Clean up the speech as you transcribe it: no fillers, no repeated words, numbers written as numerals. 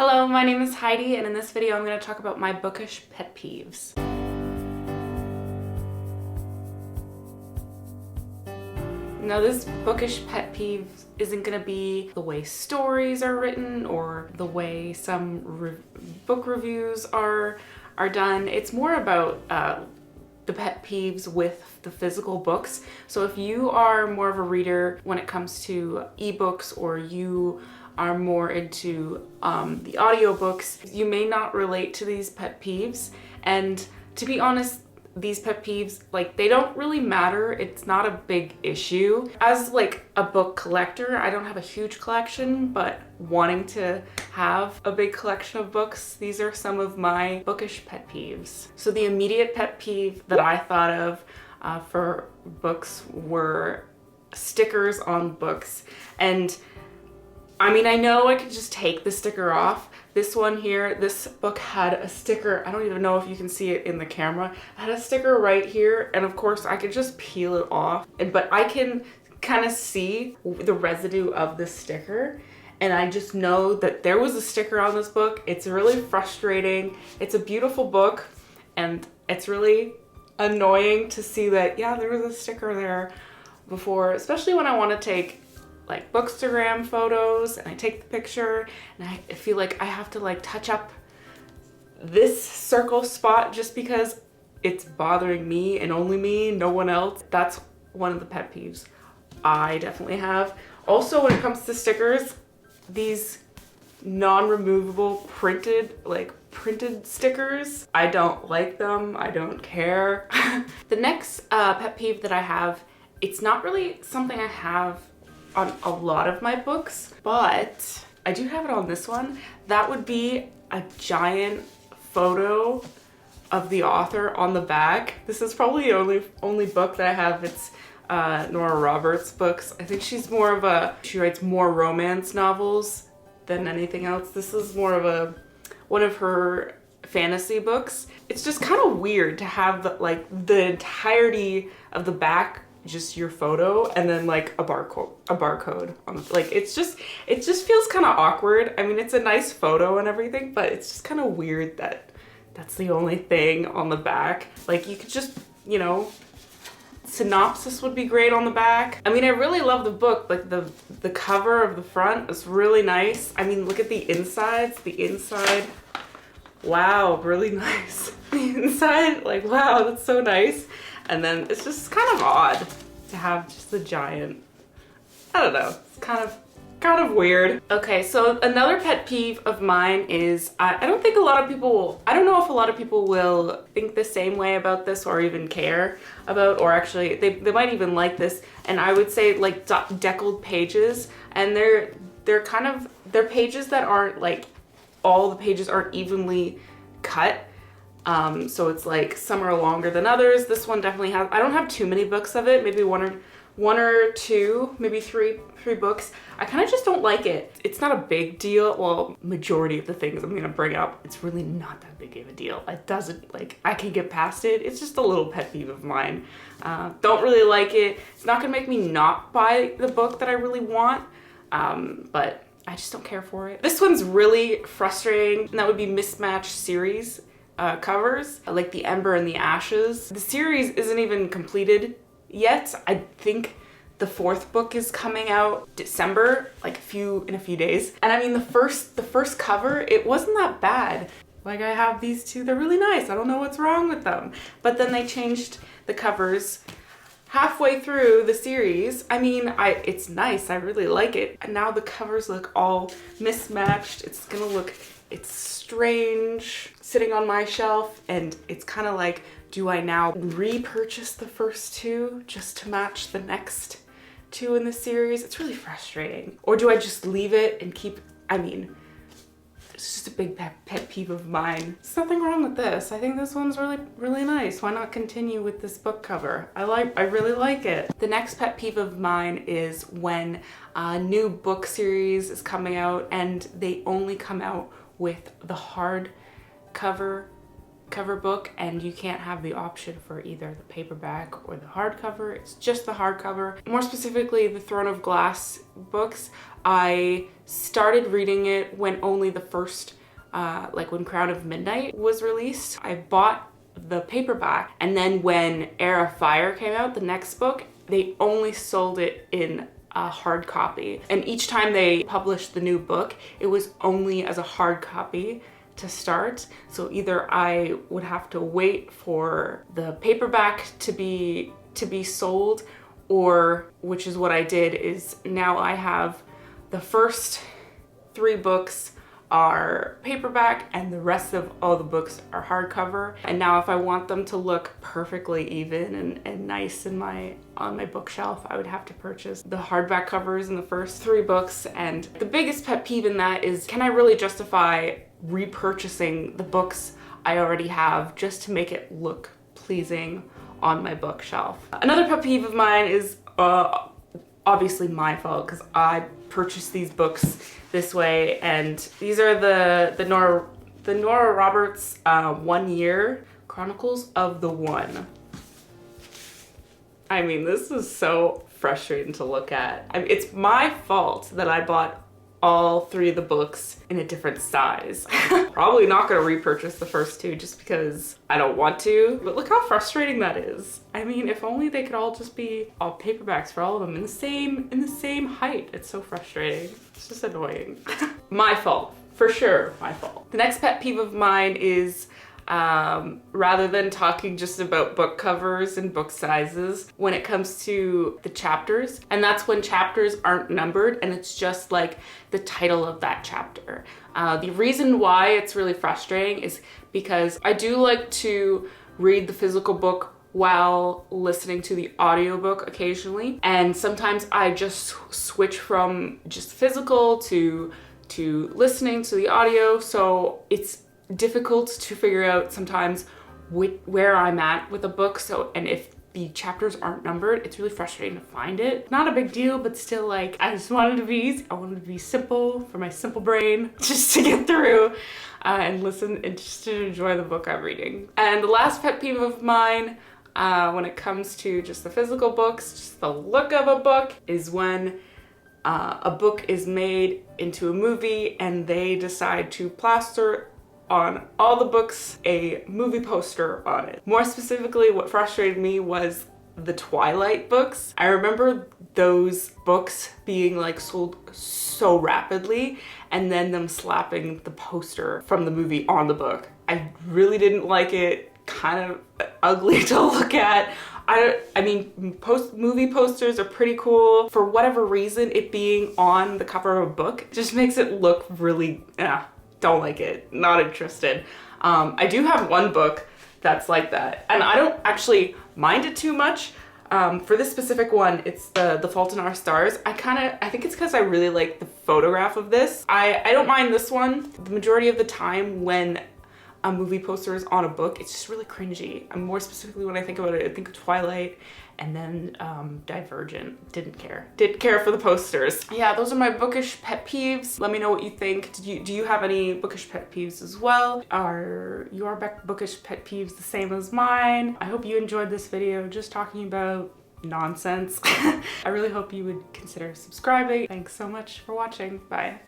Hello, my name is Heidi, and in this video I'm going to talk about my bookish pet peeves. Now, this bookish pet peeve isn't going to be the way stories are written or the way some book reviews are done. It's more about the pet peeves with the physical books. So if you are more of a reader when it comes to ebooks, or you are more into the audiobooks, you may not relate to these pet peeves. And to be honest, these pet peeves, like, they don't really matter. It's not a big issue. As like a book collector, I don't have a huge collection, but wanting to have a big collection of books, these are some of my bookish pet peeves. So the immediate pet peeve that I thought of for books were stickers on books. And I mean, I know I could just take the sticker off. This one here, this book had a sticker. I don't even know if you can see it in the camera. It had a sticker right here, and of course I could just peel it off. But I can kind of see the residue of the sticker, and I just know that there was a sticker on this book. It's really frustrating. It's a beautiful book, and it's really annoying to see that, yeah, there was a sticker there before, especially when I want to take like Bookstagram photos and I take the picture and I feel like I have to like touch up this circle spot just because it's bothering me and only me, no one else. That's one of the pet peeves I definitely have. Also, when it comes to stickers, these non-removable printed stickers, I don't like them. I don't care. The next pet peeve that I have, it's not really something I have on a lot of my books, but I do have it on this one. That would be a giant photo of the author on the back. This is probably the only book that I have. It's Nora Roberts' books. I think she writes more romance novels than anything else. This is more of one of her fantasy books. It's just kind of weird to have the entirety of the back just your photo and then like a barcode on the, like, it just feels kind of awkward. I mean, it's a nice photo and everything, but it's just kind of weird that that's the only thing on the back. Like, you could just, you know, synopsis would be great on the back. I mean, I really love the book. Like, the cover of the front is really nice. I mean, look at the insides. The inside, wow, really nice. The inside, like, wow, that's so nice. And then it's just kind of odd to have just the giant, I don't know, it's kind of weird. Okay, so another pet peeve of mine is, I don't think a lot of people I don't know if a lot of people will think the same way about this or even care about, or actually they might even like this. And I would say like deckled pages, and they're pages that aren't like, all the pages aren't evenly cut. So it's like some are longer than others. This one definitely has, I don't have too many books of it, maybe one or two, maybe three books. I kind of just don't like it. It's not a big deal. Well, majority of the things I'm gonna bring up, it's really not that big of a deal. It doesn't, like, I can get past it. It's just a little pet peeve of mine. Don't really like it. It's not gonna make me not buy the book that I really want, but I just don't care for it. This one's really frustrating, and that would be mismatched series covers, like the Ember and the Ashes. The series isn't even completed yet. I think the 4th book is coming out December, like in a few days. And I mean, the first cover, it wasn't that bad. Like, I have these two, they're really nice. I don't know what's wrong with them. But then they changed the covers halfway through the series. I mean, it's nice, I really like it. And now the covers look all mismatched. It's strange sitting on my shelf, and it's kind of like, do I now repurchase the first two just to match the next two in the series? It's really frustrating. Or do I just leave it and keep, I mean, it's just a big pet peeve of mine. There's nothing wrong with this. I think this one's really nice. Why not continue with this book cover? I really like it. The next pet peeve of mine is when a new book series is coming out and they only come out with the hard cover hardcover book and you can't have the option for either the paperback or the hardcover. It's just the hardcover. More specifically, the Throne of Glass books. I started reading it when only the first, like when Crown of Midnight was released. I bought the paperback, and then when Heir of Fire came out, the next book, they only sold it in a hard copy. And each time they published the new book, it was only as a hard copy to start. So either I would have to wait for the paperback to be sold, or, which is what I did, is now I have the first 3 books are paperback and the rest of all the books are hardcover. And now if I want them to look perfectly even and nice on my bookshelf, I would have to purchase the hardback covers in the first 3 books. And the biggest pet peeve in that is, can I really justify repurchasing the books I already have just to make it look pleasing on my bookshelf? Another pet peeve of mine is obviously my fault, because I purchased these books this way, and these are the Nora Roberts 1 Year Chronicles of the One. I mean, this is so frustrating to look at. I mean, it's my fault that I bought all 3 of the books in a different size. Probably not gonna repurchase the first 2 just because I don't want to, but look how frustrating that is. I mean, if only they could all just be all paperbacks for all of them in the same height. It's so frustrating. It's just annoying. My fault, for sure, my fault. The next pet peeve of mine is, rather than talking just about book covers and book sizes, when it comes to the chapters, and that's when chapters aren't numbered and it's just like the title of that chapter. The reason why it's really frustrating is because I do like to read the physical book while listening to the audiobook occasionally, and sometimes I just switch from just physical to listening to the audio, so it's difficult to figure out sometimes where I'm at with a book. So, and if the chapters aren't numbered, it's really frustrating to find it. Not a big deal, but still, like, I just wanted to be easy. I wanted to be simple for my simple brain, just to get through and listen and just to enjoy the book I'm reading. And the last pet peeve of mine, when it comes to just the physical books, just the look of a book, is when a book is made into a movie and they decide to plaster on all the books a movie poster on it. More specifically, what frustrated me was the Twilight books. I remember those books being like sold so rapidly and then them slapping the poster from the movie on the book. I really didn't like it. Kind of ugly to look at. I mean, movie posters are pretty cool. For whatever reason, it being on the cover of a book just makes it look really, don't like it, not interested. I do have one book that's like that, and I don't actually mind it too much. For this specific one, it's the Fault in Our Stars. I think it's because I really like the photograph of this. I don't mind this one. The majority of the time when a movie poster is on a book, it's just really cringy. And more specifically, when I think about it, I think of Twilight and then Divergent. Didn't care for the posters. Yeah, those are my bookish pet peeves. Let me know what you think. Do you have any bookish pet peeves as well? Are your bookish pet peeves the same as mine? I hope you enjoyed this video, just talking about nonsense. I really hope you would consider subscribing. Thanks so much for watching. Bye.